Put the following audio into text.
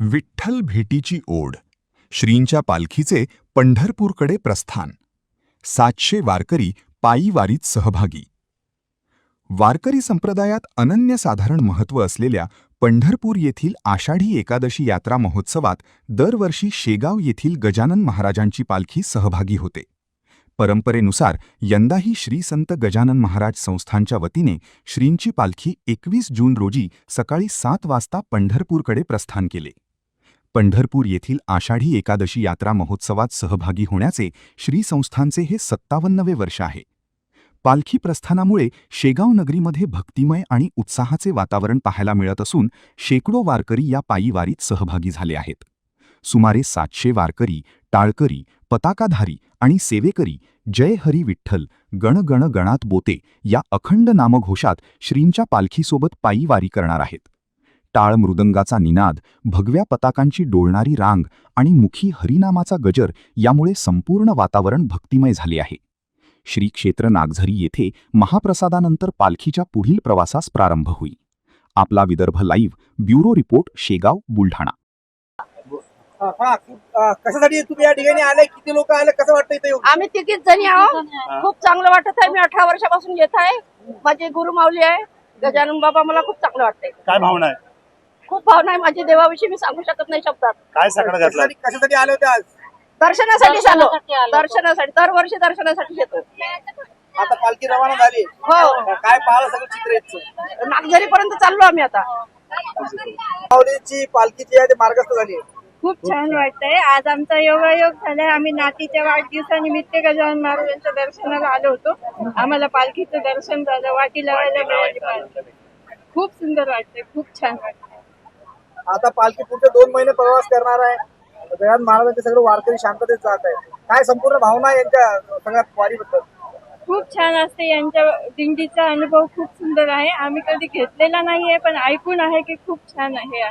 विठ्ठल भेटीची ओढ, श्रींच्या पालखीचे पंढरपूरकडे प्रस्थान, 700 वारकरी पायी वारीत सहभागी. वारकरी संप्रदायात अनन्यसाधारण महत्त्व असलेल्या पंढरपूर येथील आषाढी एकादशी यात्रा महोत्सवात दरवर्षी शेगाव येथील गजानन महाराजांची पालखी सहभागी होते. परंपरेनुसार यंदाही श्री संत गजानन महाराज संस्थानच्या वतीने श्रींची पालखी 21 जून रोजी सकाळी 7 वाजता पंढरपूरकडे प्रस्थान केले. पंढरपूर येथील आषाढी एकादशी यात्रा महोत्सवात सहभागी होण्याचे श्री संस्थानचे हे 57वे वर्ष आहे. पालखी प्रस्थानामुळे शेगाव नगरीमध्ये भक्तिमय आणि उत्साहाचे वातावरण पाहायला मिळत असून शेकडो वारकरी या पायी वारीत सहभागी झाले आहेत. सुमारे 700 वारकरी, टाळकरी, पताकाधारी आणि सेवेकरी जय हरी विठ्ठल गण गण गणात बोते या अखंड नामघोषात श्रींच्या पालखीसोबत पायी वारी करणार आहेत. टाळ मृदंगाचा निनाद, भगव्या पताकांची डोलणारी रांग आणि मुखी हरिनामाचा गजर यामुळे संपूर्ण वातावरण भक्तिमय झाले आहे. श्री क्षेत्र नागझरी येथे महाप्रसादानंतर पालखीच्या पुढील प्रवासास प्रारंभ होईल. आपला Vidarbha live bureau report, Shegaon, Buldhana. कशासाठी तुम्ही या ठिकाणी आले? किती लोक आले? कसं वाटतं इथे येऊन? आम्ही तिघीच जणी आहोत. खूप चांगलं वाटत आहे. मी 18 वर्षापासून येत आहे. माझी गुरु माऊली आहे गजानन बाबा. मला खूप चांगलं वाटतंय. काय भावना आहे? खूप भावना आहे माझी देवाविषयी, मी सांगू शकत नाही शब्दात. काय सगळं घातलं? कशासाठी आले होते आज? दर्शनासाठी आलो. दर्शनासाठी दरवर्षी दर्शनासाठी येतो. आता पालखी रवाना झाली. हो, काय पाहिलं सगळं चित्र याचं? नागझरी पर्यंत चाललो आम्ही आता. माऊलीची पालखी जी आहे ते मार्गस्थ झाली. खूप छान वाटतंय. आज आमचा योगायोग झालाय. आम्ही नातीच्या वाढदिवसानिमित्त गजानन महाराजांच्या दर्शनाला आलो होतो. आम्हाला पालखीचं दर्शन झालं, वाटी लावायला मिळाली पालखी. खूप सुंदर वाटतंय, खूप छान वाटतंय. आता पालखी पुढचे 2 महिने प्रवास करणार आहे. गजानन महाराजांचे सगळे वारकरी शांततेत जात आहे. काय संपूर्ण भावना आहे यांच्या सगळ्या वारीबद्दल? खूप छान असते. यांच्या दिंडीचा अनुभव खूप सुंदर आहे. आम्ही कधी घेतलेला नाहीये, पण ऐकून आहे की खूप छान आहे.